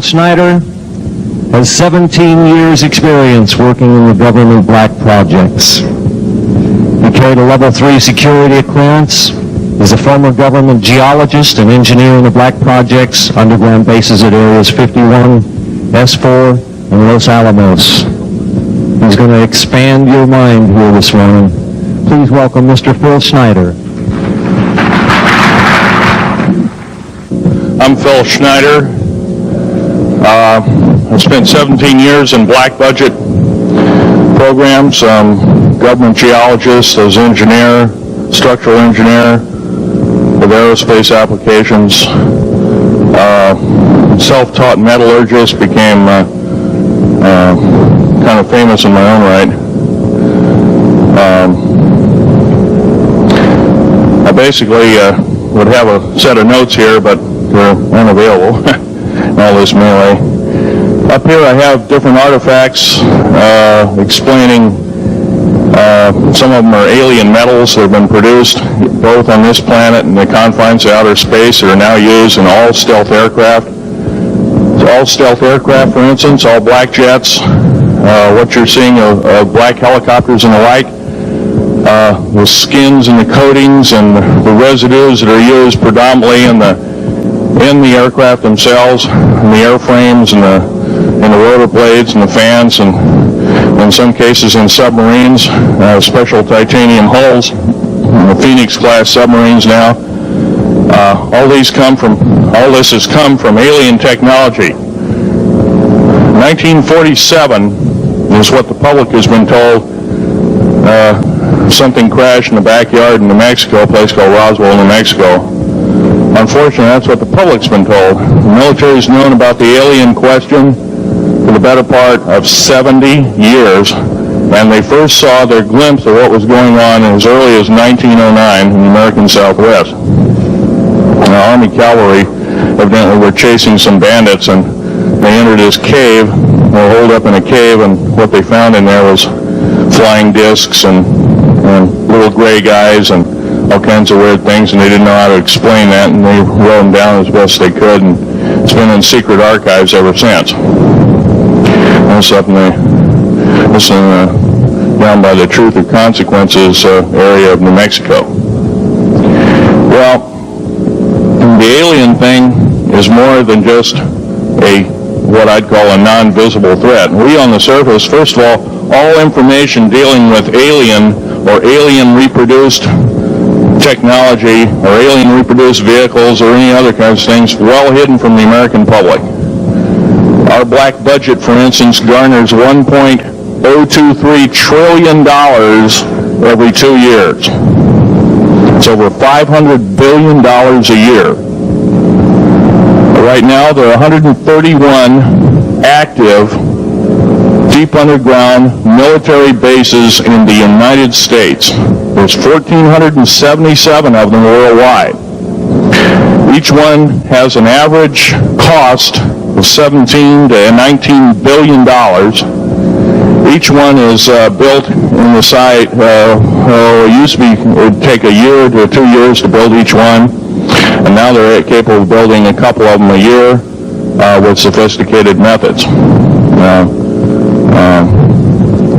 Schneider has 17 years experience working in the government black projects. He carried a level 3 security clearance, is a former government geologist and engineer in the black projects, underground bases at areas 51, S4, and Los Alamos. He's going to expand your mind here this morning. Please welcome Mr. Phil Schneider. I'm Phil Schneider. I spent 17 years in black budget programs, government geologist, as engineer, structural engineer with aerospace applications, self-taught metallurgist, became kind of famous in my own right. I basically would have a set of notes here, but they're unavailable. All this melee. Up here I have different artifacts explaining some of them are alien metals that have been produced both on this planet and the confines of outer space that are now used in all stealth aircraft. All stealth aircraft, for instance, all black jets, what you're seeing of black helicopters and the like, the skins and the coatings and the residues that are used predominantly in the aircraft themselves, in the airframes and the rotor blades and the fans, and in some cases in submarines, special titanium hulls, the Phoenix class submarines now. All this has come from alien technology. 1947 is what the public has been told. Something crashed in the backyard in New Mexico, a place called Roswell, New Mexico. Unfortunately, that's what the public's been told. The military's known about the alien question for the better part of 70 years, and they first saw their glimpse of what was going on as early as 1909 in the American Southwest. The Army cavalry evidently were chasing some bandits, and they entered this cave. They were holed up in a cave, and what they found in there was flying discs and little gray guys and all kinds of weird things, and they didn't know how to explain that, and they wrote them down as best they could, and it's been in secret archives ever since. That's up down by the Truth or Consequences area of New Mexico. Well, the alien thing is more than just what I'd call a non-visible threat. We on the surface, first of all information dealing with alien or alien reproduced technology or alien reproduced vehicles or any other kinds of things well hidden from the American public. Our black budget, for instance, garners $1.023 trillion every 2 years. It's over $500 billion a year. Right now, there are 131 active deep underground military bases in the United States. There's 1,477 of them worldwide. Each one has an average cost of $17 to $19 billion. Each one is built in the site. It used to be, it would take a year to 2 years to build each one, and now they're capable of building a couple of them a year with sophisticated methods.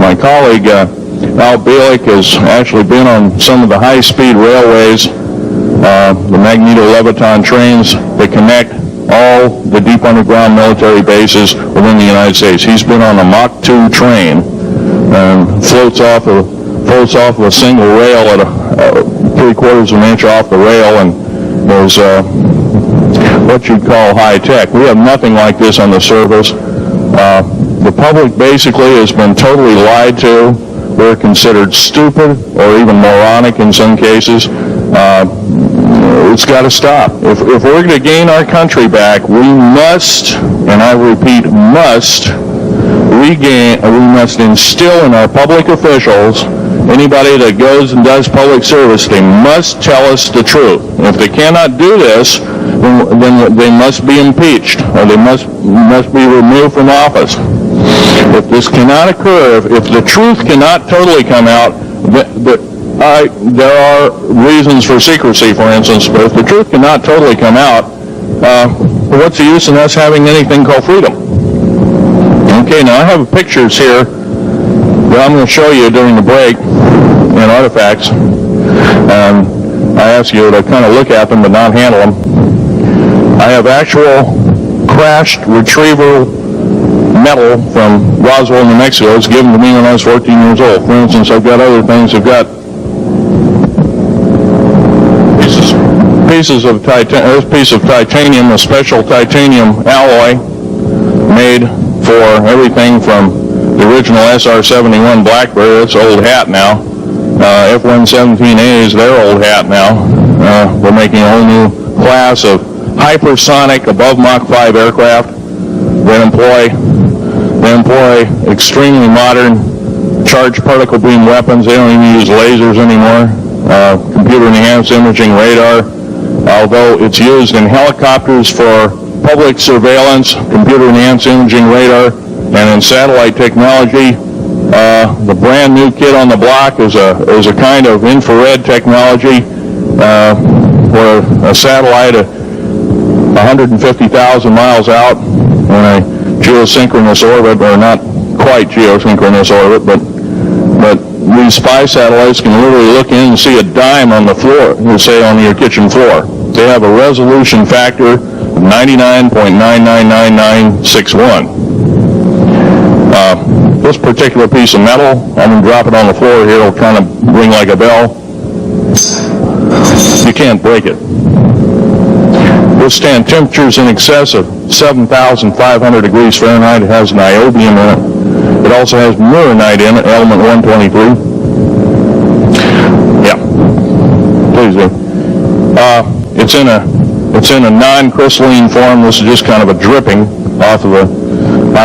My colleague Al Bielek has actually been on some of the high-speed railways, the magneto-leviton trains that connect all the deep underground military bases within the United States. He's been on a Mach 2 train and floats off of a single rail at 3/4 of an inch off the rail, and is what you'd call high-tech. We have nothing like this on the surface. The public basically has been totally lied to. We're considered stupid or even moronic in some cases. It's got to stop. If we're going to gain our country back, we must, and I repeat, must instill in our public officials, anybody that goes and does public service, they must tell us the truth. If they cannot do this, then they must be impeached, or they must be removed from office. If this cannot occur, if the truth cannot totally come out, there are reasons for secrecy, for instance, but if the truth cannot totally come out, what's the use in us having anything called freedom? Okay, now I have pictures here that I'm going to show you during the break in artifacts. I ask you to kind of look at them but not handle them. I have actual crashed retrieval metal from Roswell, New Mexico. It's given to me when I was 14 years old. For instance, I've got other things. I've got pieces of this piece of titanium, a special titanium alloy made for everything from the original SR-71 Blackberry. It's an old hat now. F-117As, they're old hat now. We're making a whole new class of hypersonic above Mach 5 aircraft that employ extremely modern charged particle beam weapons. They don't even use lasers anymore. Computer-enhanced imaging radar, although it's used in helicopters for public surveillance, computer-enhanced imaging radar, and in satellite technology. The brand new kid on the block is a kind of infrared technology where a satellite 150,000 miles out in a geosynchronous orbit, or not quite geosynchronous orbit, but these spy satellites can literally look in and see a dime on the floor, say on your kitchen floor. They have a resolution factor of 99.999961. This particular piece of metal, I'm going to drop it on the floor here. It'll kind of ring like a bell. You can't break it. Withstand temperatures in excess of 7,500 degrees Fahrenheit. It has niobium in it. It also has murinite in it, element 123. Yeah, please do. It's in a non-crystalline form. This is just kind of a dripping out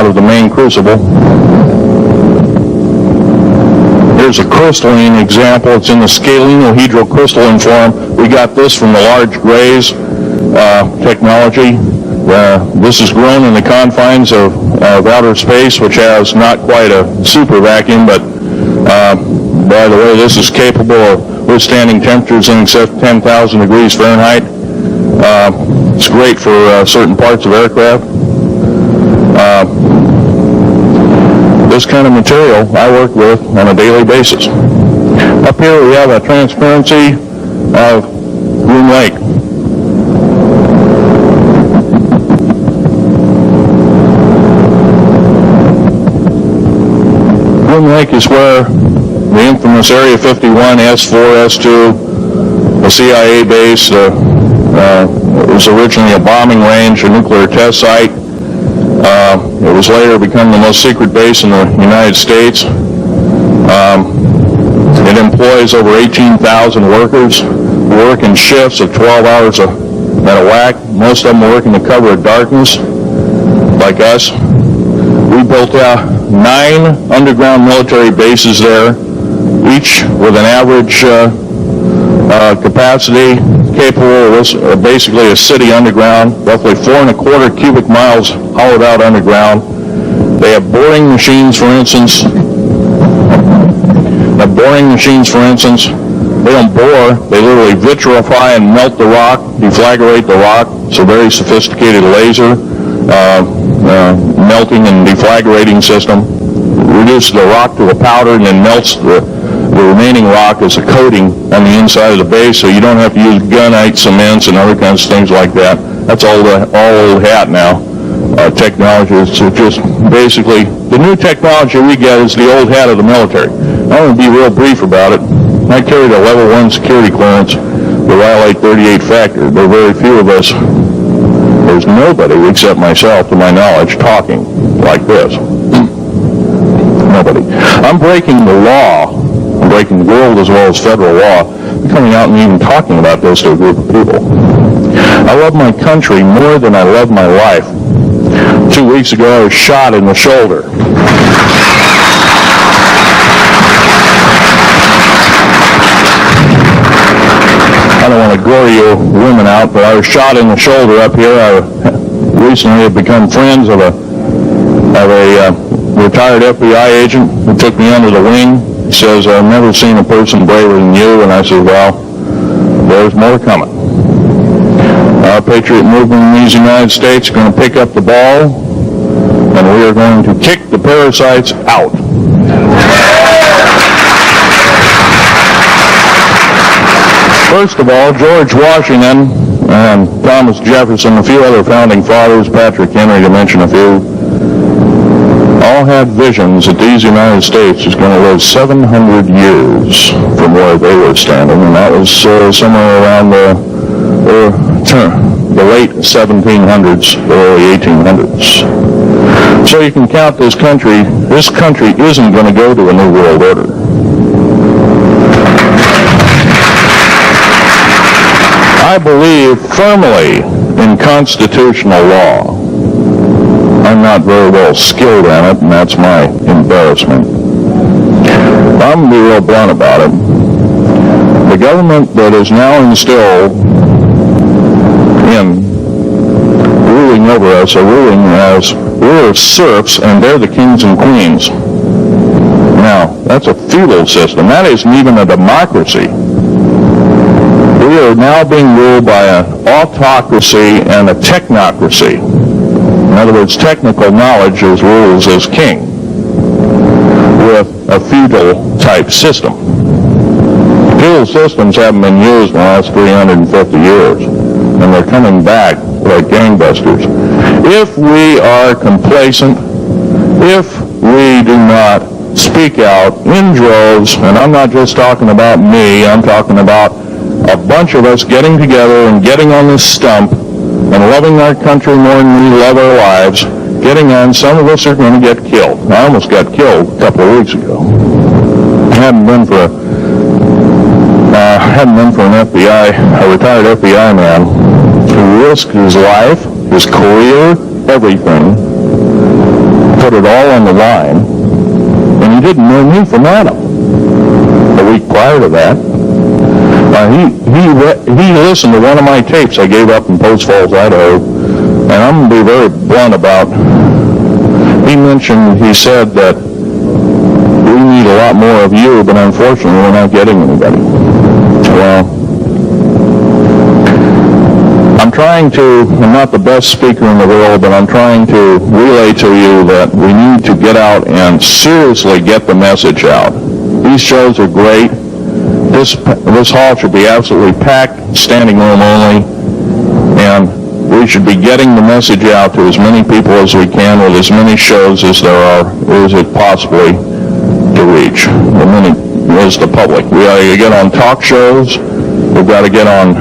of the main crucible. Here's a crystalline example. It's in the scalenohedral crystalline form. We got this from the large grays technology. This is grown in the confines of outer space, which has not quite a super vacuum, but by the way, this is capable of withstanding temperatures in excess of 10,000 degrees Fahrenheit. It's great for certain parts of aircraft. This kind of material I work with on a daily basis. Up here we have a transparency of Groom Lake. Groom Lake is where the infamous Area 51, S4, S2, the CIA base, it was originally a bombing range, a nuclear test site. It was later become the most secret base in the United States. It employs over 18,000 workers who work in shifts of 12 hours at a whack. Most of them work in the cover of darkness, like us. We built 9 underground military bases there, each with an average capacity capable of basically a city underground, roughly 4.25 cubic miles hollowed out underground. They have boring machines, for instance. They don't bore, they literally vitrify and melt the rock, deflagrate the rock. It's a very sophisticated laser melting and deflagrating system. Reduces the rock to a powder and then melts the remaining rock as a coating on the inside of the base, so you don't have to use gunite cements and other kinds of things like that. That's all old hat now. Technology is just basically, the new technology we get is the old hat of the military. I'm going to be real brief about it. I carried a level 1 security clearance to violate 38 factor. There are very few of us. There's nobody except myself, to my knowledge, talking like this. Nobody. I'm breaking the law. I'm breaking the world as well as federal law. I'm coming out and even talking about this to a group of people. I love my country more than I love my life. 2 weeks ago, I was shot in the shoulder. I don't want to gore you women out, but I was shot in the shoulder up here. I recently have become friends of a retired FBI agent who took me under the wing. He says, I've never seen a person braver than you. And I said, well, there's more coming. Our patriot movement in these United States is going to pick up the ball, and we are going to kick the parasites out. First of all, George Washington and Thomas Jefferson, a few other founding fathers, Patrick Henry to mention a few, all had visions that these United States is going to live 700 years from where they were standing, and that was somewhere around the late 1700s, the early 1800s. So you can count this country isn't going to go to a new world order. I believe firmly in constitutional law. I'm not very well skilled in it, and that's my embarrassment. I'm going to be real blunt about it. The government that is now instilled in ruling over us are ruling as we're serfs, and they're the kings and queens. Now, that's a feudal system. That isn't even a democracy. We are now being ruled by an autocracy and a technocracy. In other words, technical knowledge is rules as king with a feudal-type system. Feudal systems haven't been used in the last 350 years, and they're coming back like gangbusters. If we are complacent, if we do not speak out in droves, and I'm not just talking about me, I'm talking about a bunch of us getting together and getting on this stump and loving our country more than we love our lives, getting on, some of us are going to get killed. I almost got killed a couple of weeks ago. Hadn't been for an FBI, a retired FBI man who risked his life, his career, everything, put it all on the line, and he didn't know me from Adam. A week prior to that, he listened to one of my tapes I gave up in Post Falls, Idaho, and I'm going to be very blunt about, he said that we need a lot more of you, but unfortunately we're not getting anybody. Well, I'm not the best speaker in the world, but I'm trying to relay to you that we need to get out and seriously get the message out. These shows are great. This hall should be absolutely packed, standing room only, and we should be getting the message out to as many people as we can with as many shows as there are, is it possibly to reach, as many as the public. We got to get on talk shows, we've got to get on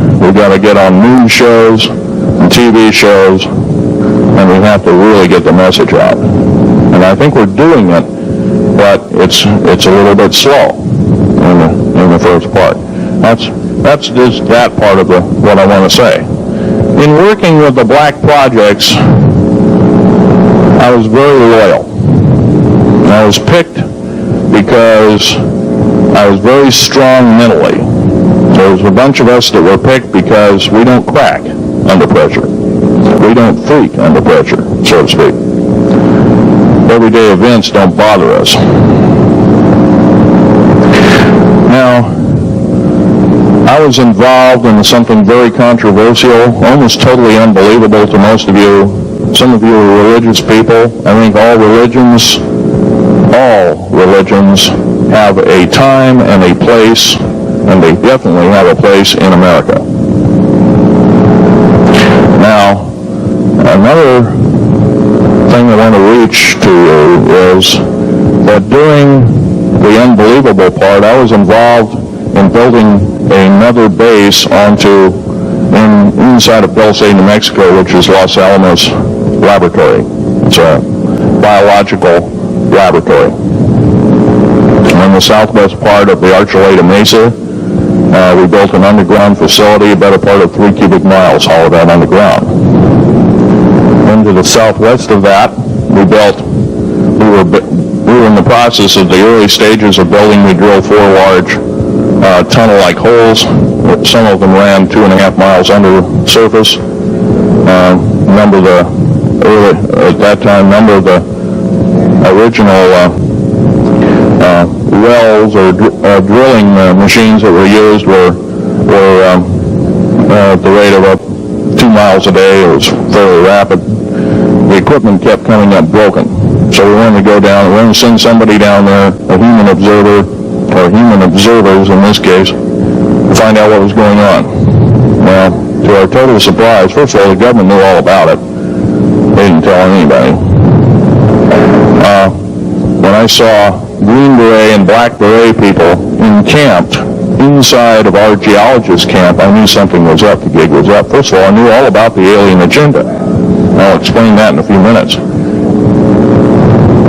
news shows and TV shows, and we have to really get the message out. And I think we're doing it, but it's a little bit slow in the first part. That's just that part of what I want to say. In working with the black projects, I was very loyal. I was picked because I was very strong mentally. There was a bunch of us that were picked because we don't crack under pressure. We don't freak under pressure, so to speak. Everyday events don't bother us. Now, I was involved in something very controversial, almost totally unbelievable to most of you. Some of you are religious people. I think all religions have a time and a place, and they definitely have a place in America. Now, another thing I want to reach to you is that during the unbelievable part, I was involved in building another base inside of Dulce, New Mexico, which is Los Alamos Laboratory. It's a biological laboratory. On the southwest part of the Archuleta Mesa, we built an underground facility, a better part of 3 cubic miles hollowed out underground. Into the southwest of that, we were in the process of the early stages of building. We drilled 4 large tunnel-like holes. Some of them ran 2.5 miles under surface. Number of the original wells or drilling machines that were used were at the rate of 2 2 miles a day. It was fairly rapid. The equipment kept coming up broken. So we wanted to go down, we wanted to send somebody down there, a human observer, or human observers in this case, to find out what was going on. Well, to our total surprise, first of all, the government knew all about it. They didn't tell anybody. When I saw Green Beret and Black Beret people encamped inside of our geologist's camp, I knew something was up. The gig was up. First of all, I knew all about the alien agenda. I'll explain that in a few minutes.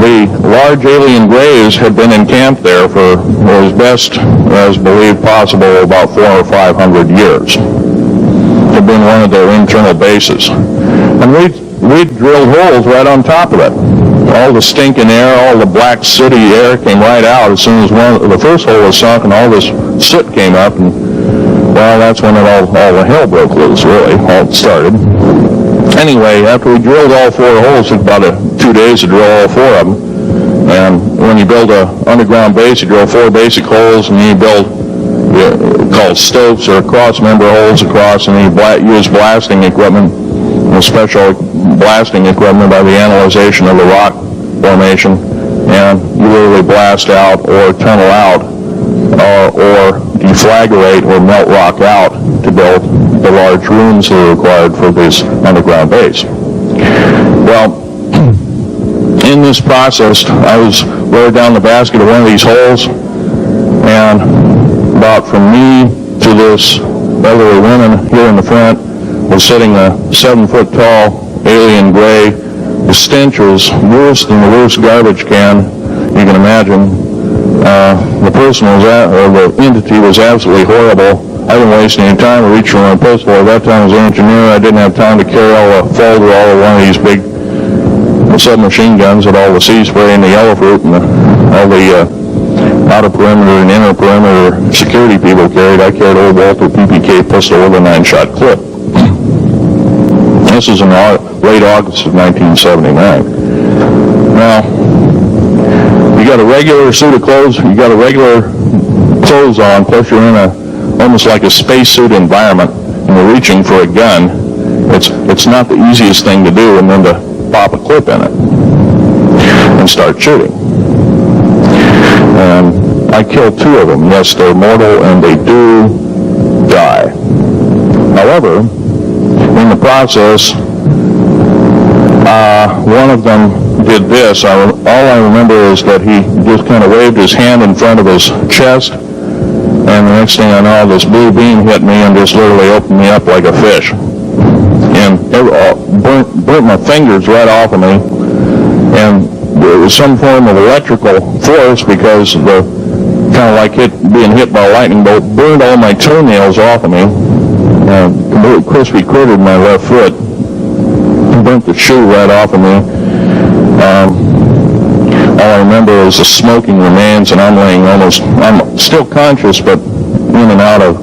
The large alien graves had been encamped there for as best as believed possible about 400 or 500 years. It had been one of their internal bases. And we drilled holes right on top of it. All the stinking air, all the black sooty air came right out as soon as the first hole was sunk, and all this soot came up, and well, that's when all the hell broke loose, really. All started. Anyway, after we drilled all 4 holes, it took about 2 days to drill all 4 of them. And when you build an underground base, you drill 4 basic holes, and then you build called stopes or cross-member holes across, and then you use blasting equipment, special blasting equipment by the analyzation of the rock formation, and you literally blast out or tunnel out or deflagrate or melt rock out to build the large rooms that are required for this underground base. Well, in this process, I was lowered down the basket of one of these holes, and about from me to this elderly woman here in the front was sitting a 7-foot-tall alien gray. The stench was worse than the worst garbage can you can imagine. The person or the entity was absolutely horrible. I didn't waste any time to reach for my pistol. At that time, as an engineer, I didn't have time to carry all of one of these big submachine guns with all the sea spray and the yellow fruit and all the outer perimeter and inner perimeter security people carried. I carried old Walter PPK pistol with a 9-shot clip. This is in late August of 1979. Now, you got a regular suit of clothes, you got a regular clothes on, plus you're in almost like a spacesuit environment, and you're reaching for a gun. It's not the easiest thing to do, and then to pop a clip in it and start shooting. And I killed 2 of them. Yes, they're mortal, and they do die. However, in the process, one of them did this. All I remember is that he just kind of waved his hand in front of his chest, and the next thing I know, this blue beam hit me and just literally opened me up like a fish. And it burnt my fingers right off of me, and there was some form of electrical force because of the kind of like being hit by a lightning bolt, burned all my toenails off of me, completely crispy crittered my left foot, burnt the shoe right off of me. All I remember is the smoking remains, and I'm still conscious, but in and out of,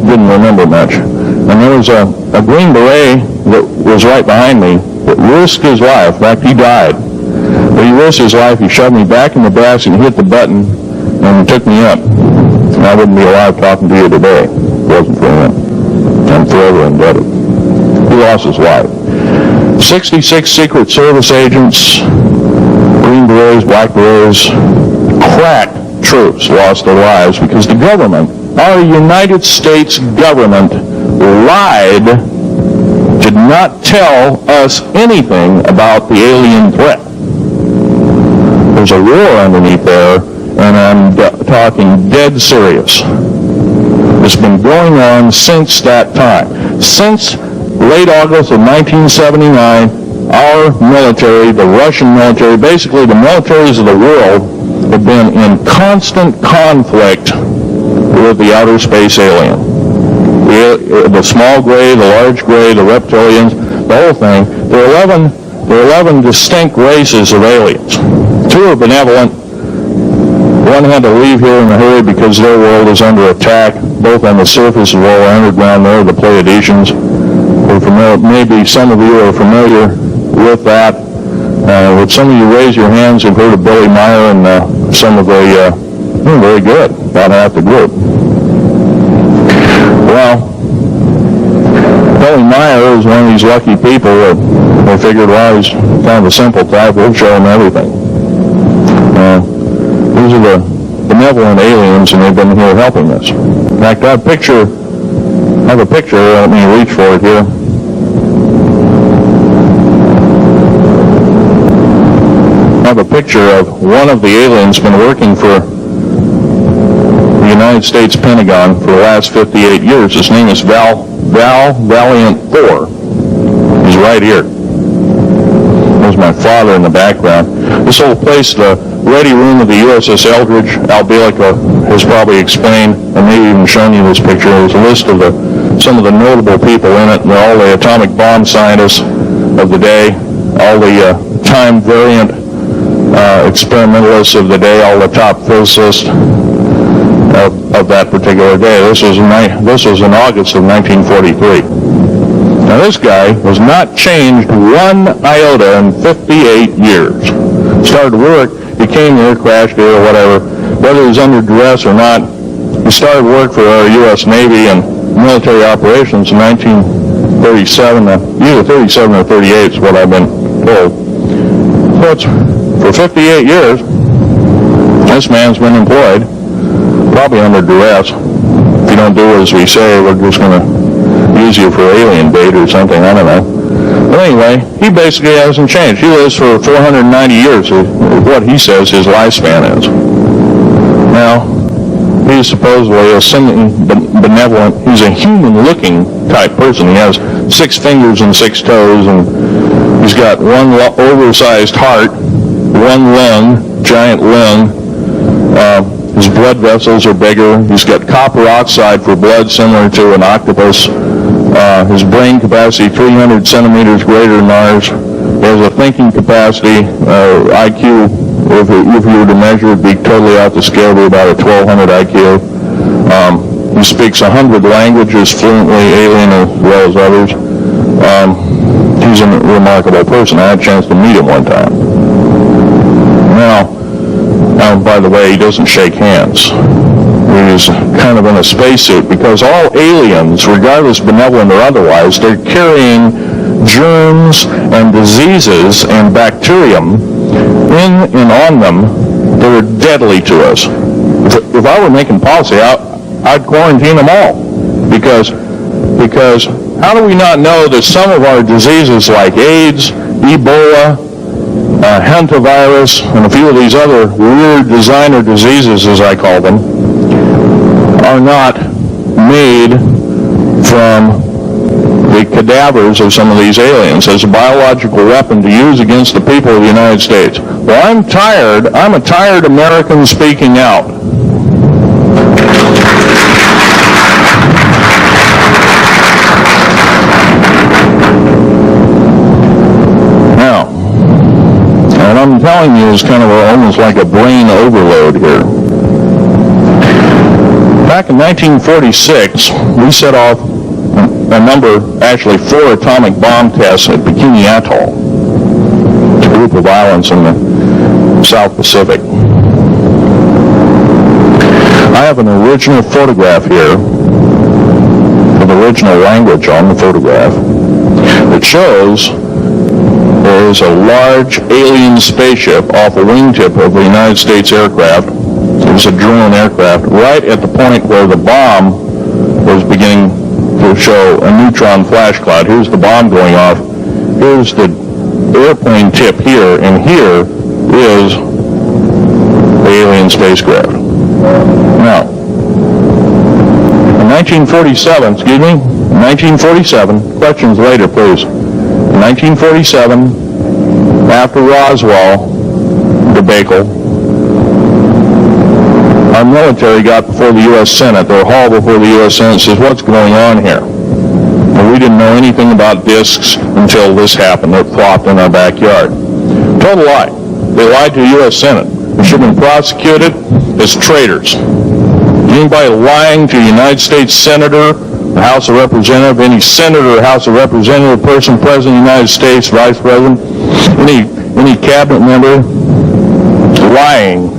didn't remember much. And there was a Green Beret that was right behind me that risked his life. In fact, he died. But he risked his life. He shoved me back in the basket and hit the button and took me up. And I wouldn't be alive talking to you today if it wasn't for him. I'm forever indebted. He lost his life. 66 Secret Service agents, Green Berets, Black Berets, crack troops lost their lives because the government, our United States government, lied, did not tell us anything about the alien threat. There's a war underneath there, and I'm talking dead serious. It's been going on since that time. Since late August of 1979, our military, the Russian military, basically the militaries of the world, have been in constant conflict with the outer space alien. The small gray, the large gray, the reptilians, the whole thing. There are 11 distinct races of aliens. 2 are benevolent. One had to leave here in a hurry because their world is under attack, both on the surface as well as underground. They're the Pleiadians. Maybe some of you are familiar with that. Would some of you raise your hands who've heard of Billy Meyer and some of the, very good, about half the group. Well, Billy Meyer is one of these lucky people that they figured, well, he's kind of a simple type, we'll show him everything. These are the benevolent aliens, and they've been here helping us. In fact, I have a picture, let me reach for it here. I have a picture of one of the aliens been working for the United States Pentagon for the last 58 years. His name is Valiant Thor. He's right here. There's my father in the background. This whole place, the ready room of the USS Eldridge, Al Bielika has probably explained, and maybe even shown you this picture. There's a list of some of the notable people in it, and all the atomic bomb scientists of the day, all the time variant experimentalists of the day, all the top physicists of that particular day. This was in August of 1943. Now this guy was not changed one iota in 58 years. Started work, he came here, crashed here or whatever, whether he was under duress or not. He started work for our U.S. Navy and military operations in 1937, either 37 or 38 is what I've been told. So it's, for 58 years, this man's been employed, probably under duress. If you don't do as we say, we're just going to use you for alien bait or something, I don't know. But anyway, he basically hasn't changed. He lives for 490 years, is what he says his lifespan is. Now, he's supposedly a semi-benevolent, he's a human-looking type person. He has 6 fingers and 6 toes, and he's got one oversized heart, one lung, giant lung. His blood vessels are bigger. He's got copper oxide for blood, similar to an octopus. His brain capacity, 300 centimeters greater than ours. He has a thinking capacity, IQ, if you were to measure it, would be totally off the scale, be about a 1200 IQ. He speaks 100 languages fluently, alien as well as others. He's a remarkable person. I had a chance to meet him one time. Now, by the way, he doesn't shake hands. He's kind of in a spacesuit because all aliens, regardless benevolent or otherwise, they're carrying germs and diseases and bacterium in and on them that are deadly to us. If I were making policy, I'd quarantine them all because how do we not know that some of our diseases like AIDS, Ebola, hantavirus, and a few of these other weird designer diseases, as I call them, are not made from the cadavers of some of these aliens as a biological weapon to use against the people of the United States? Well, I'm a tired American speaking out. Now, what I'm telling you is kind of almost like a brain overload here. Back in 1946, we set off a number, actually 4 atomic bomb tests at Bikini Atoll, a group of islands in the South Pacific. I have an original photograph here, with original language on the photograph, that shows there is a large alien spaceship off a wingtip of the United States aircraft. It was a drone aircraft right at the point where the bomb was beginning to show a neutron flash cloud. Here's the bomb going off. Here's the airplane tip here, and here is the alien spacecraft. Now, in 1947, questions later, please. In 1947, after Roswell debacle, our military got before the U.S. Senate, their hall before the U.S. Senate, says, what's going on here? Well, we didn't know anything about discs until this happened. It flopped in our backyard. Total lie. They lied to the U.S. Senate. They should have been prosecuted as traitors. Anybody lying to a United States Senator, the House of Representatives, any Senator or House of Representative, person, President of the United States, Vice President, any cabinet member lying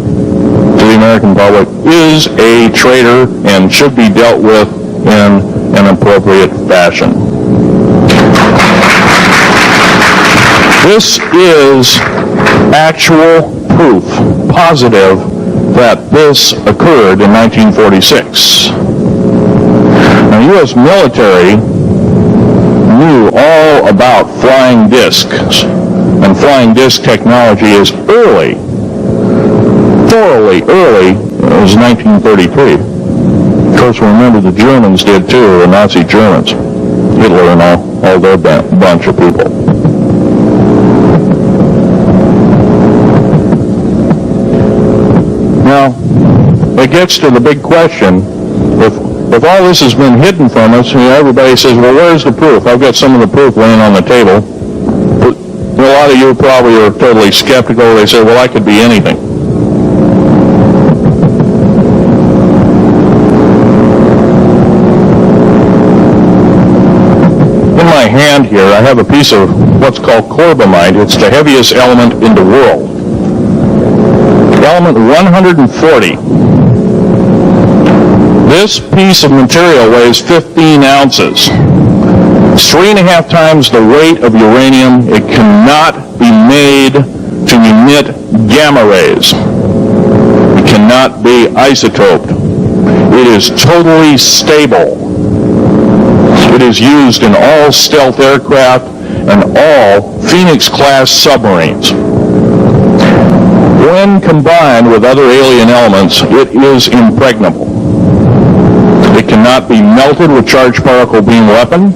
to the American public is a traitor and should be dealt with in an appropriate fashion. This is actual proof, positive, that this occurred in 1946. The U.S. military knew all about flying discs, and flying disc technology is early, thoroughly early, it was 1933. Of course, remember the Germans did too, the Nazi Germans, Hitler and all their bunch of people. Now, it gets to the big question. If all this has been hidden from us, everybody says, well, where's the proof? I've got some of the proof laying on the table. But a lot of you probably are totally skeptical. They say, well, I could be anything. In my hand here, I have a piece of what's called corbamite. It's the heaviest element in the world. Element 140. This piece of material weighs 15 ounces. It's 3.5 times the weight of uranium. It cannot be made to emit gamma rays. It cannot be isotoped. It is totally stable. It is used in all stealth aircraft and all Phoenix-class submarines. When combined with other alien elements, it is impregnable. It cannot be melted with charged particle beam weapon.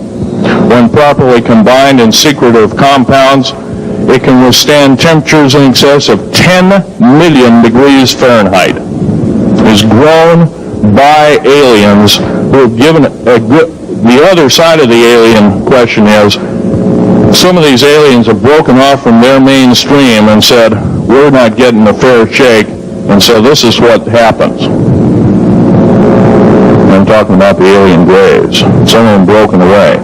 When properly combined in secretive compounds, it can withstand temperatures in excess of 10 million degrees Fahrenheit. It is grown by aliens who have given the other side of the alien question is, some of these aliens have broken off from their mainstream and said, we're not getting a fair shake, and so this is what happens. I'm talking about the alien grays. Some of them broken away.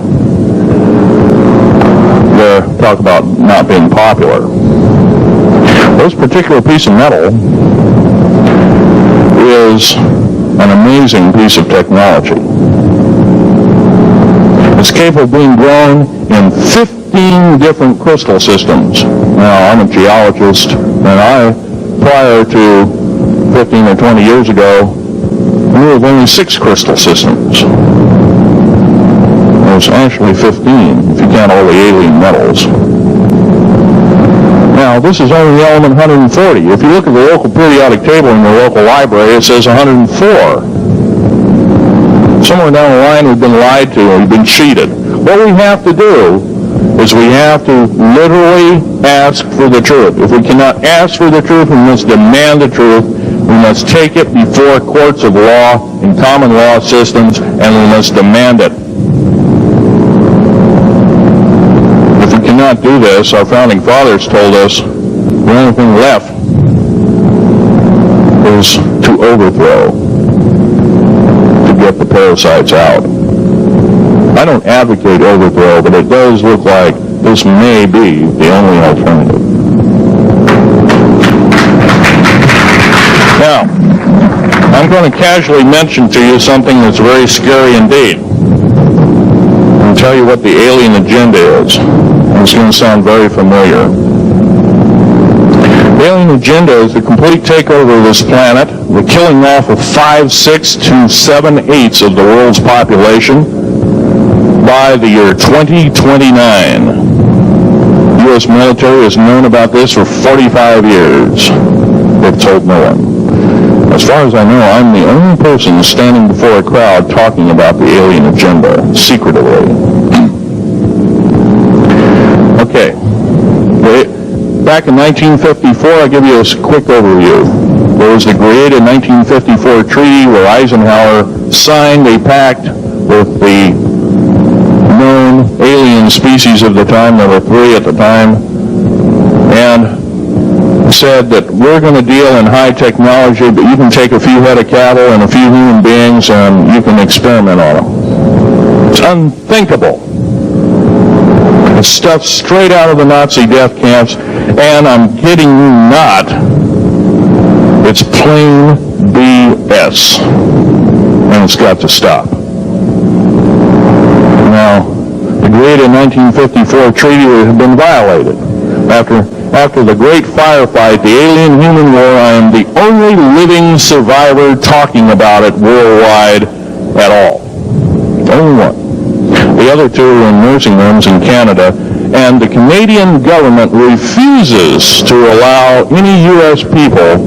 They're talking about not being popular. This particular piece of metal is an amazing piece of technology. It's capable of being grown in 15 different crystal systems. Now, I'm a geologist, and prior to 15 or 20 years ago, we have only 6 crystal systems. There's actually 15, if you count all the alien metals. Now, this is only element 140. If you look at the local periodic table in your local library, it says 104. Somewhere down the line, we've been lied to, or we've been cheated. What we have to do is we have to literally ask for the truth. If we cannot ask for the truth, we must demand the truth. We must take it before courts of law and common law systems, and we must demand it. If we cannot do this, our founding fathers told us the only thing left is to overthrow, to get the parasites out. I don't advocate overthrow, but it does look like this may be the only alternative. Now, I'm going to casually mention to you something that's very scary indeed, and tell you what the alien agenda is. It's going to sound very familiar. The alien agenda is the complete takeover of this planet, the killing off of 5, 6 to 7/8 of the world's population by the year 2029. The U.S. military has known about this for 45 years. They've told no one. As far as I know, I'm the only person standing before a crowd talking about the alien agenda, secretively. Okay. Back in 1954, I'll give you a quick overview. There was the created 1954 treaty where Eisenhower signed a pact with the known alien species of the time, there were 3 at the time, and said that we're going to deal in high technology, but you can take a few head of cattle and a few human beings and you can experiment on them. It's unthinkable. It's stuff straight out of the Nazi death camps, and I'm kidding you not, it's plain BS, and it's got to stop. Now, the created 1954 treaty has been violated. After the great firefight, the alien-human war, I am the only living survivor talking about it worldwide at all. Only one. The other two are in nursing homes in Canada, and the Canadian government refuses to allow any U.S. people,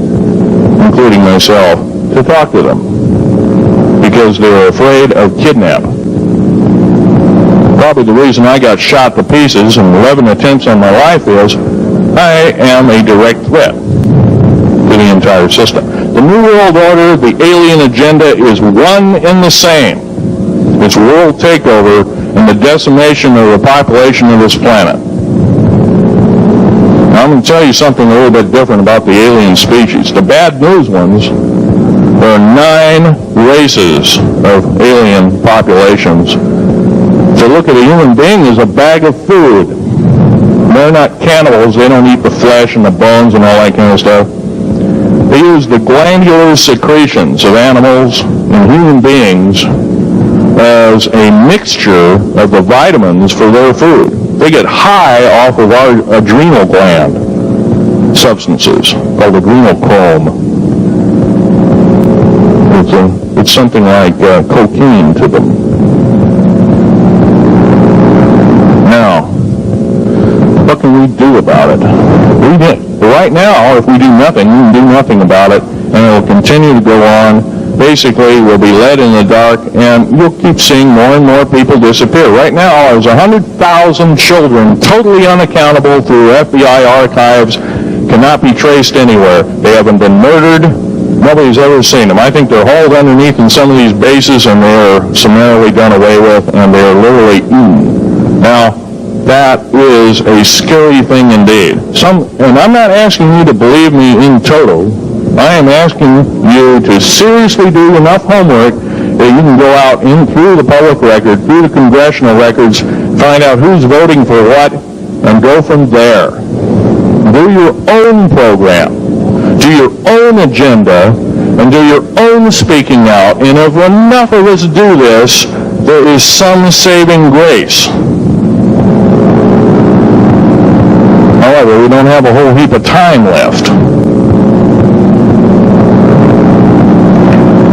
including myself, to talk to them because they're afraid of kidnapping. Probably the reason I got shot to pieces and 11 attempts on my life is I am a direct threat to the entire system. The New World Order, the alien agenda is one and the same. It's world takeover and the decimation of the population of this planet. Now, I'm going to tell you something a little bit different about the alien species. The bad news ones, there are 9 races of alien populations. To look at a human being as a bag of food. They're not cannibals. They don't eat the flesh and the bones and all that kind of stuff. They use the glandular secretions of animals and human beings as a mixture of the vitamins for their food. They get high off of our adrenal gland substances called adrenochrome. It's something like cocaine to them. Now, what can we do about it? Right now, if we do nothing, we can do nothing about it, and it will continue to go on. Basically, we'll be led in the dark, and you'll keep seeing more and more people disappear. Right now, there's 100,000 children totally unaccountable through FBI archives, cannot be traced anywhere. They haven't been murdered. Nobody's ever seen them. I think they're hauled underneath in some of these bases, and they're summarily done away with, and they're literally eaten. Now, that is a scary thing indeed. And I'm not asking you to believe me in toto. I am asking you to seriously do enough homework that you can go out through the public record, through the congressional records, find out who's voting for what, and go from there. Do your own program. Do your own agenda, and do your own speaking out. And if enough of us do this, there is some saving grace. However, we don't have a whole heap of time left.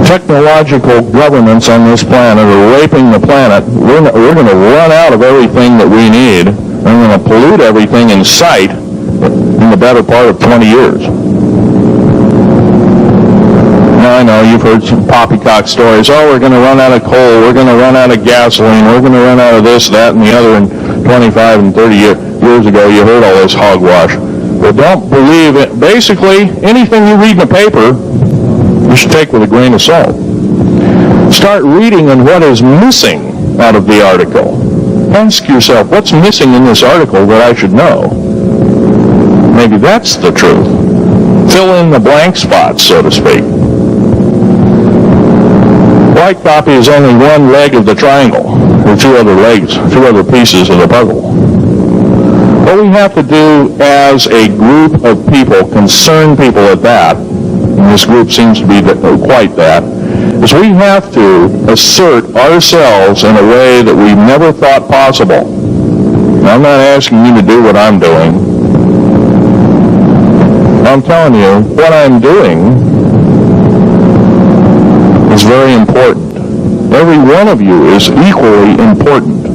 Technological governments on this planet are raping the planet. We're going to run out of everything that we need. We're going to pollute everything in sight in the better part of 20 years. Now, I know you've heard some poppycock stories. Oh, we're going to run out of coal. We're going to run out of gasoline. We're going to run out of this, that, and the other in 25 and 30 years ago. You heard all this hogwash. But don't believe it. Basically, anything you read in the paper, you should take with a grain of salt. Start reading on what is missing out of the article. Ask yourself, what's missing in this article that I should know? Maybe that's the truth. Fill in the blank spots, so to speak. White copy is only one leg of the triangle. There are 2 other legs, 2 other pieces of the puzzle. What we have to do as a group of people, concerned people at that, and this group seems to be quite that, is we have to assert ourselves in a way that we've never thought possible. Now, I'm not asking you to do what I'm doing. I'm telling you, what I'm doing is very important. Every one of you is equally important.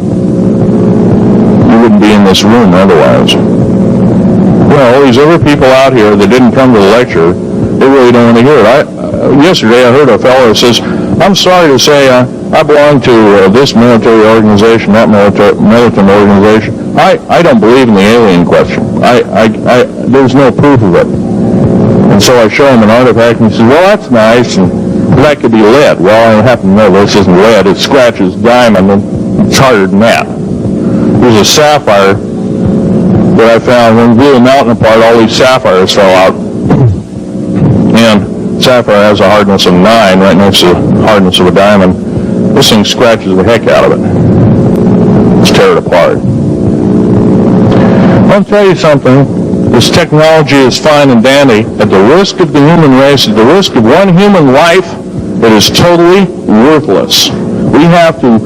You wouldn't be in this room otherwise. Well, these other people out here that didn't come to the lecture, they really don't want to hear it. Yesterday I heard a fellow that says, I'm sorry to say I belong to this military organization, that militant organization. I don't believe in the alien question. There's no proof of it. And so I show him an artifact, and he says, well, that's nice, and that could be lead. Well, I happen to know this isn't lead. It scratches diamond, and it's harder than that. There's a sapphire that I found. When we blew the mountain apart, all these sapphires fell out. And sapphire has a hardness of 9 right next to the hardness of a diamond. This thing scratches the heck out of it. Let's tear it apart. I'll tell you something. This technology is fine and dandy. At the risk of the human race, at the risk of one human life, it is totally worthless. We have to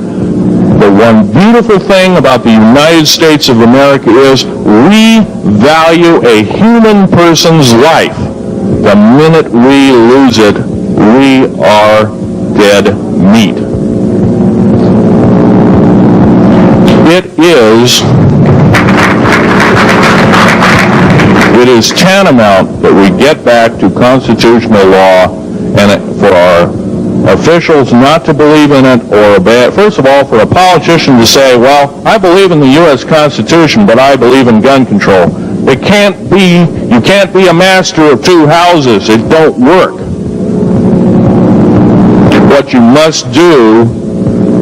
The one beautiful thing about the United States of America is we value a human person's life. The minute we lose it, we are dead meat. It is tantamount that we get back to constitutional law, and for our officials not to believe in it, or first of all, for a politician to say, well, I believe in the U.S. Constitution, but I believe in gun control. You can't be a master of two houses. It don't work. What you must do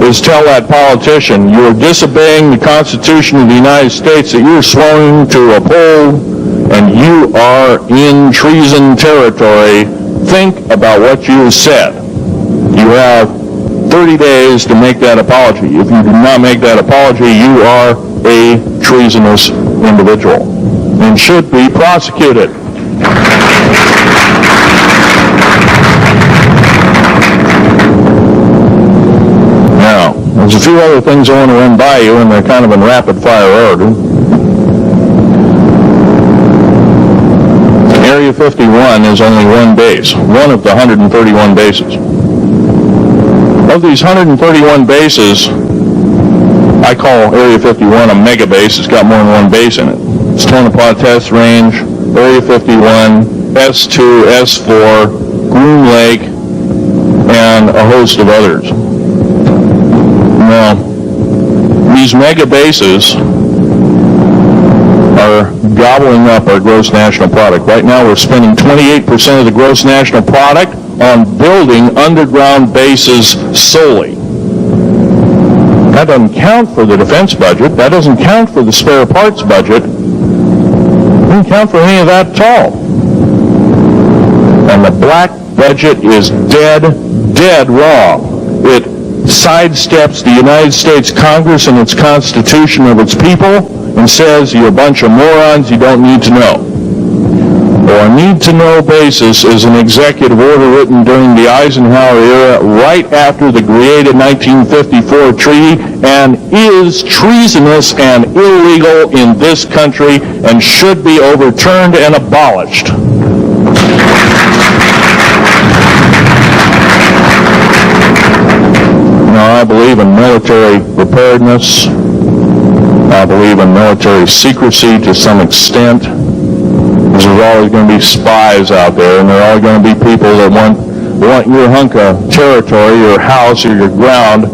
is tell that politician you're disobeying the Constitution of the United States that you're sworn to uphold, and you are in treason territory. Think about what you said. You have 30 days to make that apology. If you do not make that apology, you are a treasonous individual and should be prosecuted. Now, there's a few other things I want to run by you, and they're kind of in rapid-fire order. Area 51 is only one base, one of the 131 bases. Of these 131 bases, I call Area 51 a mega base. It's got more than one base in it. It's Tonopah Test Range, Area 51, S2, S4, Groom Lake, and a host of others. Now, these mega bases are gobbling up our gross national product. Right now we're spending 28% of the gross national product on building underground bases solely. That doesn't count for the defense budget. That doesn't count for the spare parts budget. It doesn't count for any of that at all. And the black budget is dead wrong. It sidesteps the United States Congress and its Constitution of its people and says you're a bunch of morons you don't need to know. Or a need-to-know basis is an executive order written during the Eisenhower era right after the created 1954 treaty and is treasonous and illegal in this country and should be overturned and abolished. Now, I believe in military preparedness. I believe in military secrecy to some extent. There's always going to be spies out there, and there are going to be people that want your hunk of territory, your house, or your ground,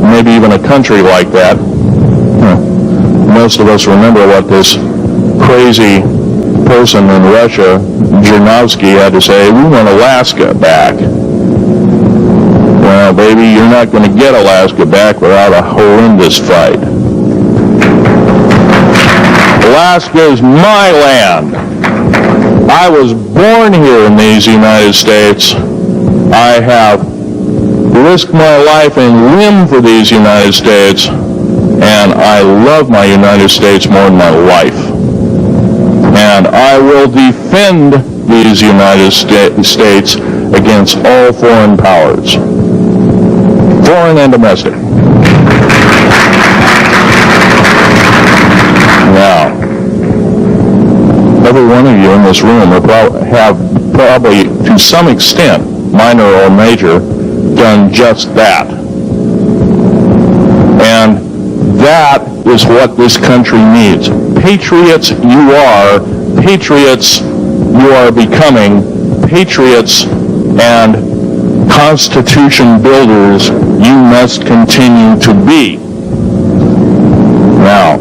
maybe even a country like that. Most of us remember what this crazy person in Russia, Zhirinovsky, had to say. We want Alaska back. Well, baby, you're not going to get Alaska back without a horrendous fight. Alaska is my land. I was born here in these United States. I have risked my life and limb for these United States, and I love my United States more than my life. And I will defend these United States against all foreign powers, foreign and domestic. Now, every one of you in this room will have probably, to some extent, minor or major, done just that. And that is what this country needs. Patriots you are. Patriots you are becoming. Patriots and Constitution builders you must continue to be. Now,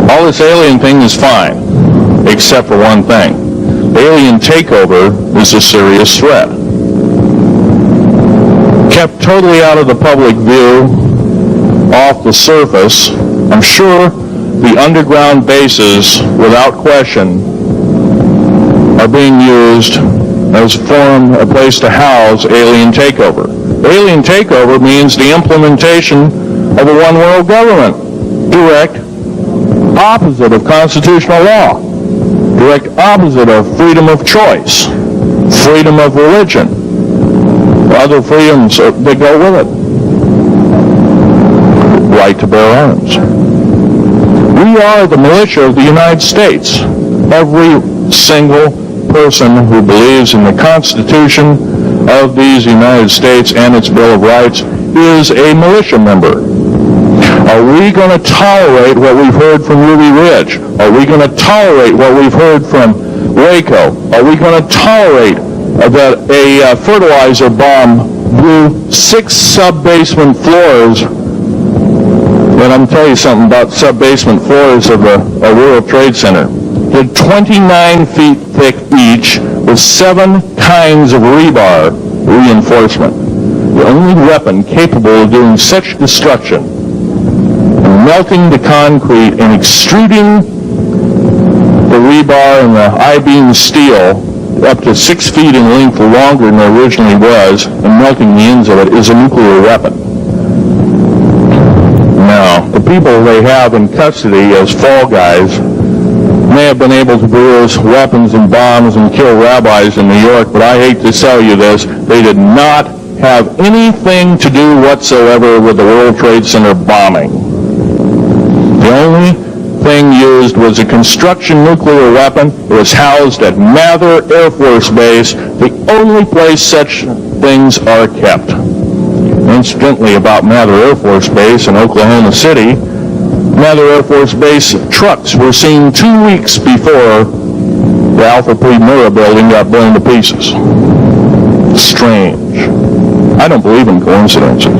all this alien thing is fine, except for one thing. Alien takeover is a serious threat. Kept totally out of the public view, off the surface, I'm sure the underground bases, without question, are being used as a place to house alien takeover. Alien takeover means the implementation of a one-world government. Direct opposite of constitutional law. Direct opposite of freedom of choice, freedom of religion, other freedoms that go with it. right to bear arms. We are the militia of the United States. Every single person who believes in the Constitution of these United States and its Bill of Rights is a militia member. Are we going to tolerate what we've heard from Ruby Ridge? Are we going to tolerate what we've heard from Waco? Are we going to tolerate that a fertilizer bomb blew 6 sub-basement floors? And I'm telling you something about sub-basement floors of a World Trade Center. They're 29 feet thick each with 7 kinds of rebar reinforcement. The only weapon capable of doing such destruction and melting the concrete and extruding the rebar and the I-beam steel up to 6 feet in length longer than it originally was and melting the ends of it is a nuclear weapon. Now, the people they have in custody as fall guys may have been able to produce weapons and bombs and kill rabbis in New York, but I hate to tell you this, they did not have anything to do whatsoever with the World Trade Center bombing. The only thing used was a construction nuclear weapon. It was housed at Mather Air Force Base, the only place such things are kept. Incidentally, about Mather Air Force Base in Oklahoma City, Mather Air Force Base trucks were seen 2 weeks before the Alpha Pi Mura building got blown to pieces. Strange. I don't believe in coincidences.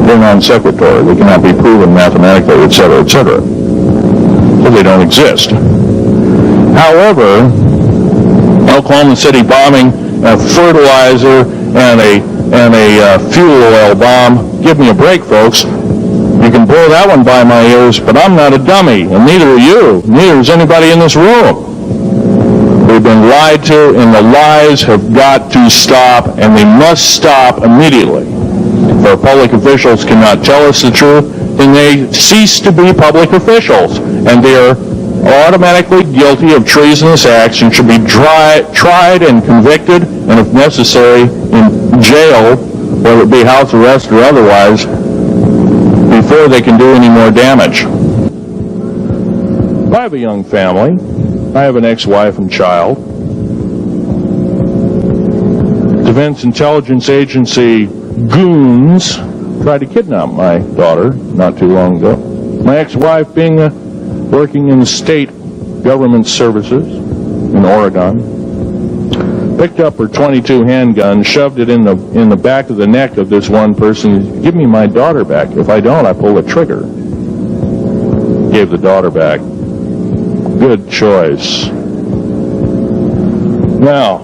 They're non sequitur. They cannot be proven mathematically, etc., etc. So they don't exist. However, Oklahoma City bombing, a fertilizer, and a fuel oil bomb, give me a break, folks. You can blow that one by my ears, but I'm not a dummy, and neither are you. Neither is anybody in this room. We've been lied to, and the lies have got to stop, and they must stop immediately. If our public officials cannot tell us the truth, then they cease to be public officials, and they are automatically guilty of treasonous acts and should be tried and convicted, and if necessary, in jail, whether it be house arrest or otherwise, before they can do any more damage. I have a young family. I have an ex-wife and child. Defense Intelligence Agency goons tried to kidnap my daughter not too long ago. My ex-wife, working in state government services in Oregon, picked up her .22 handgun, shoved it in the back of the neck of this one person. Give me my daughter back. If I don't, I pull the trigger. Gave the daughter back. Good choice. Now,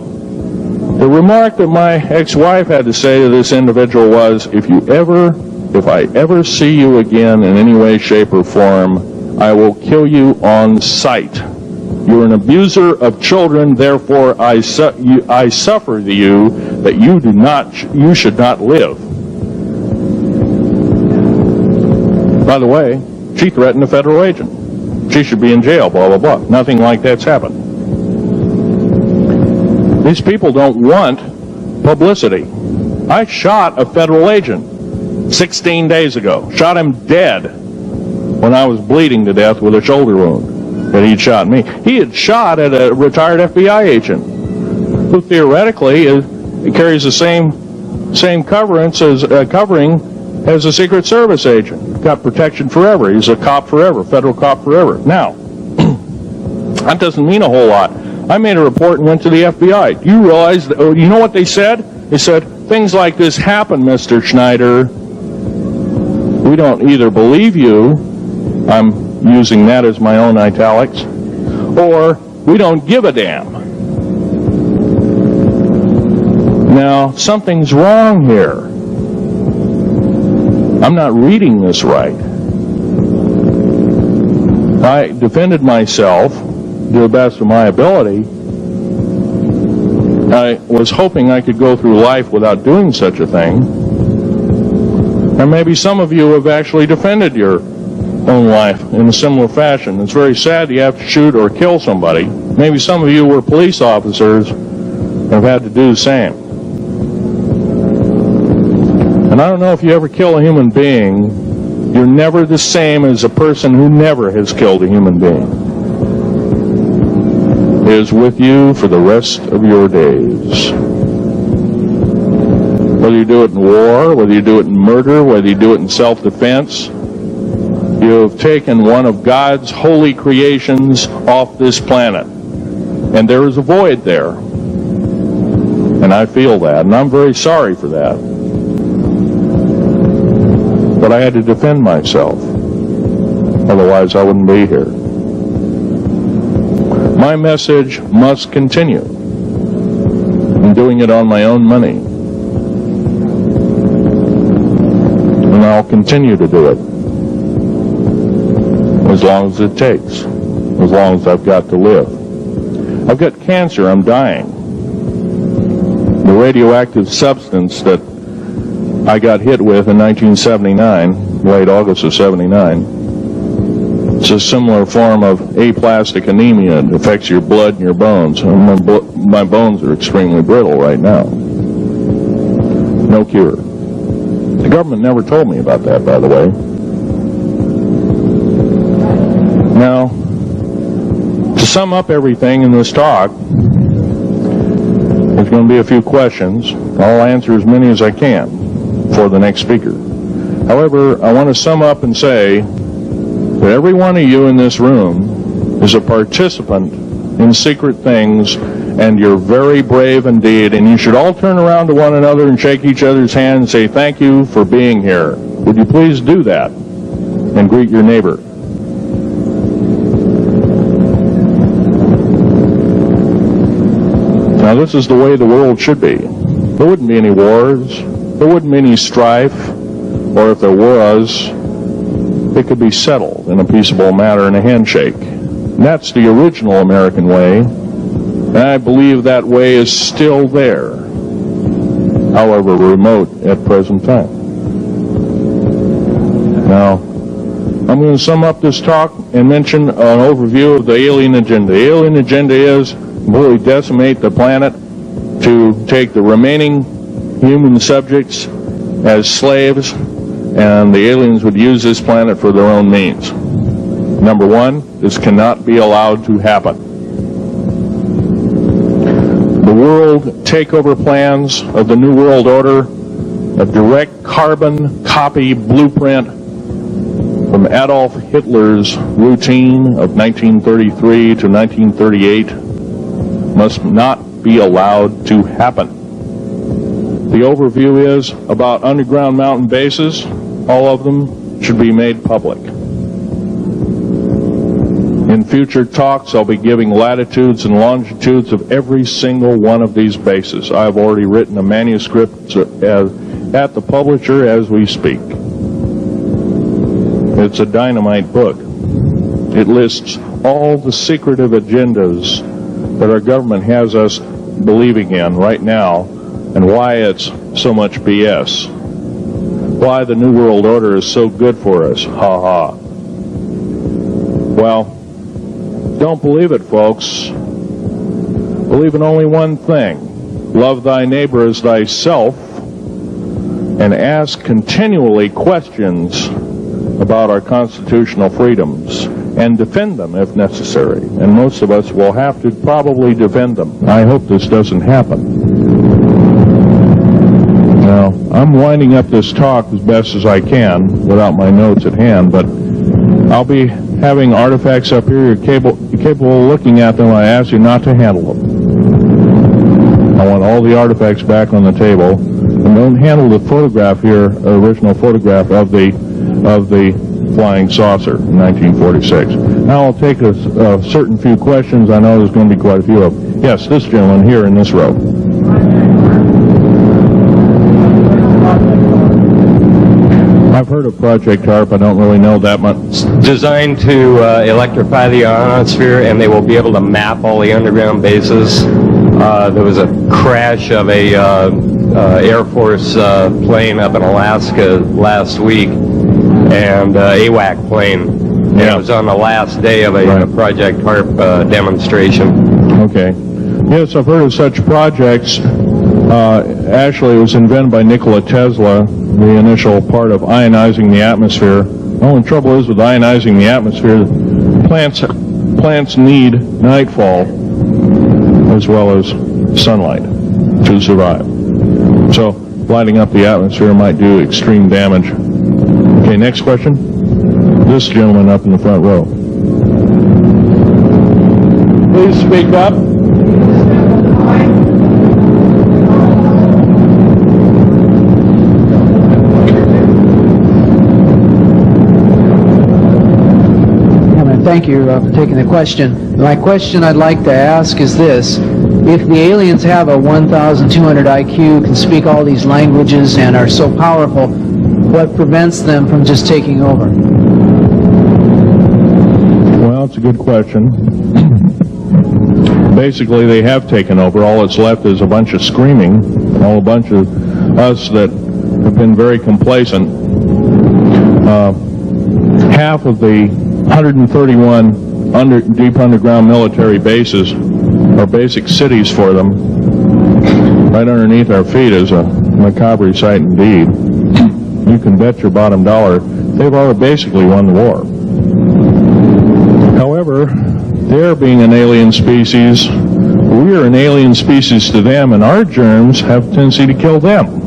the remark that my ex-wife had to say to this individual was, if I ever see you again in any way, shape, or form, I will kill you on sight. You're an abuser of children, therefore I suffer to you that you should not live. By the way, she threatened a federal agent. She should be in jail, blah, blah, blah. Nothing like that's happened. These people don't want publicity. I shot a federal agent 16 days ago. Shot him dead when I was bleeding to death with a shoulder wound that he'd shot me. He had shot at a retired FBI agent who theoretically carries the same covering as a Secret Service agent. Got protection forever. He's a cop forever, federal cop forever. Now, that doesn't mean a whole lot. I made a report and went to the FBI. Do you realize, you know what they said? They said, things like this happen, Mr. Schneider. We don't either believe you, I'm using that as my own italics, or we don't give a damn. Now, something's wrong here. I'm not reading this right. I defended myself to the best of my ability. I was hoping I could go through life without doing such a thing. And maybe some of you have actually defended your own life in a similar fashion. It's very sad you have to shoot or kill somebody. Maybe some of you were police officers and have had to do the same. And I don't know if you ever kill a human being You're never the same as a person who never has killed a human being. It is with you for the rest of your days. Whether you do it in war, whether you do it in murder, whether you do it in self-defense, you have taken one of God's holy creations off this planet. And there is a void there. And I feel that, and I'm very sorry for that. But I had to defend myself. Otherwise, I wouldn't be here. My message must continue. I'm doing it on my own money. And I'll continue to do it. As long as it takes. As long as I've got to live. I've got cancer. I'm dying. The radioactive substance that I got hit with in 1979, late August of 79, it's a similar form of aplastic anemia. It affects your blood and your bones. My bones are extremely brittle right now. No cure. The government never told me about that, by the way. Now, to sum up everything in this talk, there's going to be a few questions. I'll answer as many as I can for the next speaker. However, I want to sum up and say that every one of you in this room is a participant in secret things, and you're very brave indeed, and you should all turn around to one another and shake each other's hand and say, thank you for being here. Would you please do that and greet your neighbor? Now, this is the way the world should be. There wouldn't be any wars. There wouldn't be any strife. Or if there was, it could be settled in a peaceable manner in a handshake. And that's the original American way. And I believe that way is still there, however remote at present time. Now, I'm going to sum up this talk and mention an overview of the alien agenda. The alien agenda is completely decimate the planet, to take the remaining human subjects as slaves, and the aliens would use this planet for their own means. Number one, this cannot be allowed to happen. The world takeover plans of the New World Order, a direct carbon copy blueprint from Adolf Hitler's routine of 1933 to 1938, must not be allowed to happen. The overview is about underground mountain bases. All of them should be made public. In future talks, I'll be giving latitudes and longitudes of every single one of these bases. I've already written a manuscript at the publisher as we speak. It's a dynamite book. It lists all the secretive agendas that our government has us believing in right now, and why it's so much BS. Why the New World Order is so good for us. Ha ha. Well, don't believe it, folks. Believe in only one thing. Love thy neighbor as thyself, and ask continually questions about our constitutional freedoms, and defend them if necessary. And most of us will have to probably defend them. I hope this doesn't happen. Now, I'm winding up this talk as best as I can without my notes at hand, but I'll be having artifacts up here. You're capable of looking at them. I ask you not to handle them. I want all the artifacts back on the table. And don't handle the photograph here, original photograph of the flying saucer in 1946. Now I'll take a certain few questions. I know there's going to be quite a few of them. Yes, this gentleman here in this row. I've heard of Project HARP. I don't really know that much. It's designed to electrify the ionosphere, and they will be able to map all the underground bases. There was a crash of a Air Force plane up in Alaska last week, and AWAC plane. Yeah. It was on the last day of a Project HARP demonstration. Okay. Yes, I've heard of such projects. Actually, it was invented by Nikola Tesla, the initial part of ionizing the atmosphere. The only trouble is with ionizing the atmosphere, plants need nightfall as well as sunlight to survive. So lighting up the atmosphere might do extreme damage. Okay, next question. This gentleman up in the front row. Please speak up. Thank you for taking the question. My question I'd like to ask is this. If the aliens have a 1,200 IQ, can speak all these languages, and are so powerful, what prevents them from just taking over? Well, it's a good question. Basically, they have taken over. All that's left is a bunch of screaming, a bunch of us that have been very complacent. Half of the 131 deep underground military bases are basic cities for them. Right underneath our feet is a macabre sight indeed. You can bet your bottom dollar they've already basically won the war. However, they're being an alien species. We are an alien species to them, and our germs have a tendency to kill them.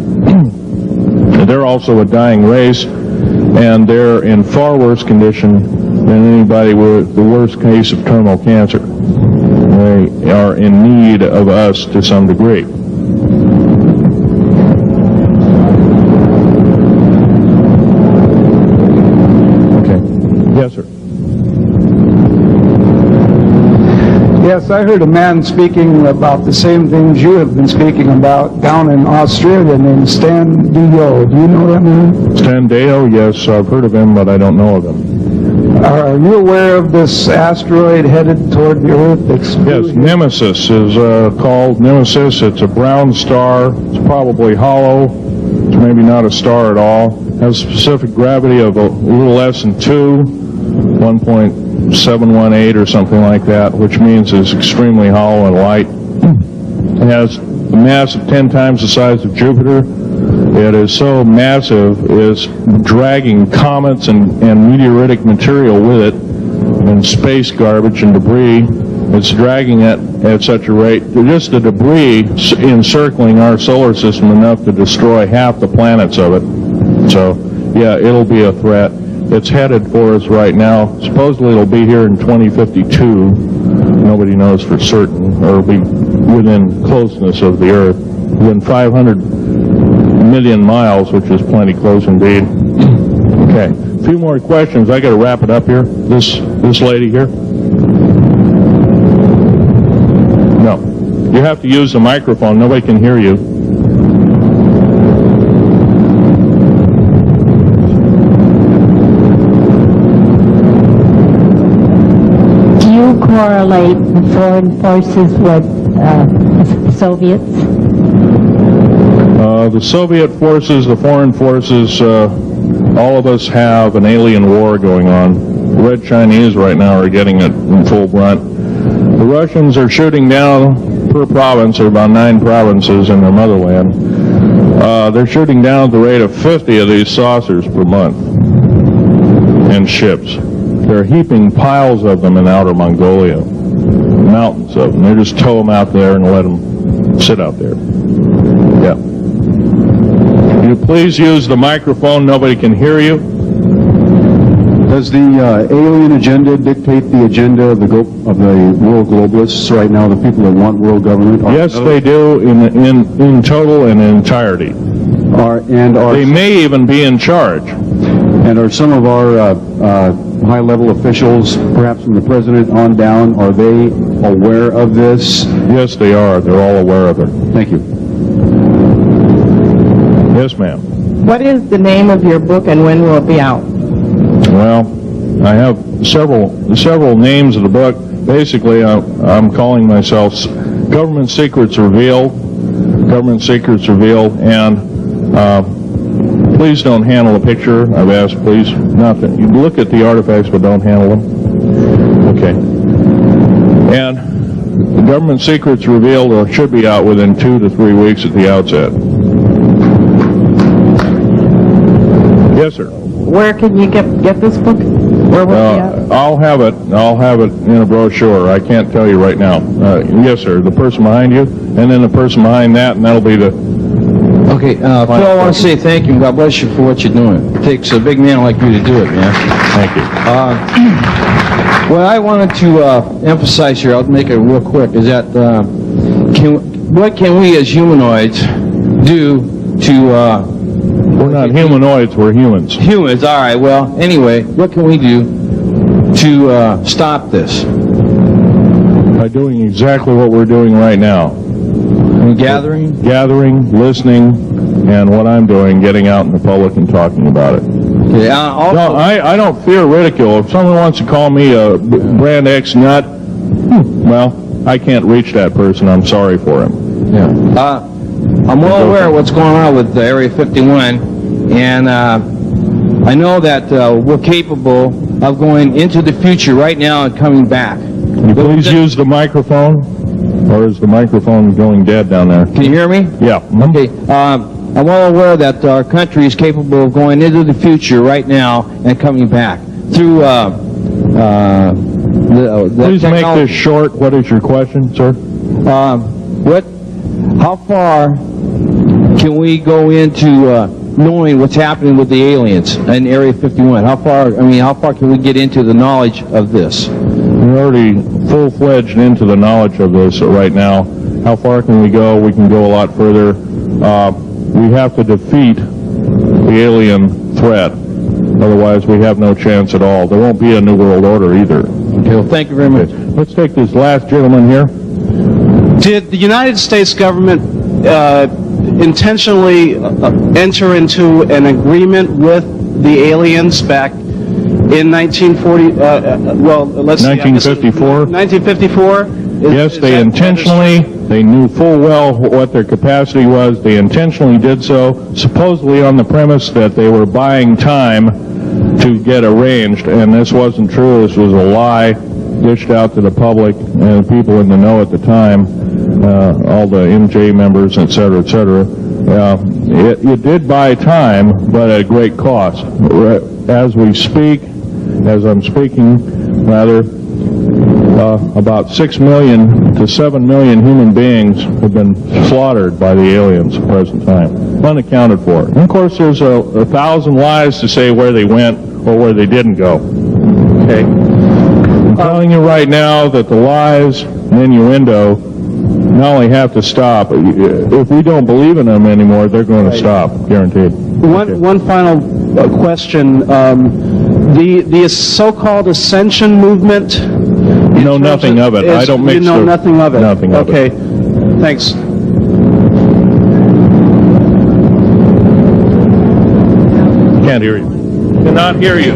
They're also a dying race, and they're in far worse condition than anybody with the worst case of terminal cancer. They are in need of us to some degree. Okay. Yes, sir. Yes, I heard a man speaking about the same things you have been speaking about down in Australia named Stan Dio. Do you know that man? Stan Dio, yes, I've heard of him, but I don't know of him. Are you aware of this asteroid headed toward the Earth? Yes, Nemesis is called Nemesis. It's a brown star. It's probably hollow. It's maybe not a star at all. It has a specific gravity of a little less than 2, 1.718 or something like that, which means it's extremely hollow and light. It has a mass of 10 times the size of Jupiter. It is so massive, it's dragging comets and meteoritic material with it, and space garbage and debris. It's dragging it at such a rate. Just the debris encircling our solar system enough to destroy half the planets of it. So, yeah, it'll be a threat. It's headed for us right now. Supposedly it'll be here in 2052. Nobody knows for certain, or it'll be within closeness of the Earth, within 500 million miles, which is plenty close indeed. Okay, a few more questions. I got to wrap it up here. This lady here. No, you have to use the microphone. Nobody can hear you. Do you correlate the foreign forces with the Soviets? The Soviet forces, the foreign forces, all of us have an alien war going on. The Red Chinese right now are getting it in full brunt. The Russians are shooting down per province, there are about 9 provinces in their motherland. They're shooting down at the rate of 50 of these saucers per month and ships. They're heaping piles of them in outer Mongolia, mountains of them. They just tow them out there and let them sit out there. Yeah. You please use the microphone. Nobody can hear you. Does the alien agenda dictate the agenda of the world globalists right now, the people that want world government? Yes, they do in total and in entirety. They may even be in charge. And are some of our high-level officials, perhaps from the president on down, are they aware of this? Yes, they are. They're all aware of it. Thank you. Yes, ma'am. What is the name of your book and when will it be out? Well, I have several names of the book. Basically, I'm calling myself Government Secrets Revealed. Government Secrets Revealed, and please don't handle a picture. I've asked, please, not to. You look at the artifacts, but don't handle them. Okay. And the Government Secrets Revealed should be out within 2 to 3 weeks at the outset. Yes, sir. where can you get this book? Where will it be at? I'll have it in a brochure. I can't tell you right now. Yes, sir. The person behind you, and then the person behind that, and that'll be the... Okay, Phil, I want to say thank you and God bless you for what you're doing. It takes a big man like you to do it, man. Thank you. What I wanted to emphasize here, I'll make it real quick, is that what can we as humanoids do to... We're not humanoids, we're humans. Humans, all right. Well, anyway, what can we do to stop this? By doing exactly what we're doing right now. Gathering, listening, and what I'm doing, getting out in the public and talking about it. Okay, also, No, I don't fear ridicule. If someone wants to call me a brand X nut, well, I can't reach that person. I'm sorry for him. yeah. I'm well aware of what's going on with Area 51, and I know that we're capable of going into the future right now and coming back. Can you please use the microphone? Or is the microphone going dead down there? Can you hear me? Yeah. Okay. I'm well aware that our country is capable of going into the future right now and coming back through the Please make technology. this short. What is your question, sir? How far can we go into knowing what's happening with the aliens in Area 51? How far can we get into the knowledge of this? We're already full-fledged into the knowledge of this right now. How far can we go? We can go a lot further. We have to defeat the alien threat. Otherwise, we have no chance at all. There won't be a New World Order either. Okay, well, thank you very much. Okay. Let's take this last gentleman here. Did the United States government intentionally enter into an agreement with the aliens back in 1940? Let's 1954? 1954? Yes, they intentionally, they knew full well what their capacity was. They intentionally did so, supposedly on the premise that they were buying time to get arranged, and this wasn't true. This was a lie dished out to the public and people in the know at the time, all the MJ members, et cetera, et cetera. It did buy time, but at a great cost. As we speak, as I'm speaking, rather, about 6 million to 7 million human beings have been slaughtered by the aliens at the present time, unaccounted for. And of course, there's 1,000 lies to say where they went or where they didn't go. Okay? I'm telling you right now that the lies and innuendo not only have to stop, if we don't believe in them anymore, they're going to stop, guaranteed. One final question. The so-called ascension movement. You know nothing of it. I don't mix. You know nothing of it. Nothing of it. Okay. Thanks. Can't hear you. Cannot hear you.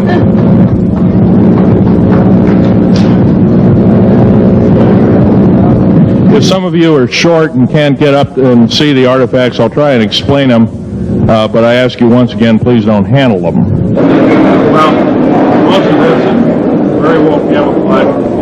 If some of you are short and can't get up and see the artifacts, I'll try and explain them. But I ask you once again, please don't handle them. Well, most of this is very well camouflaged.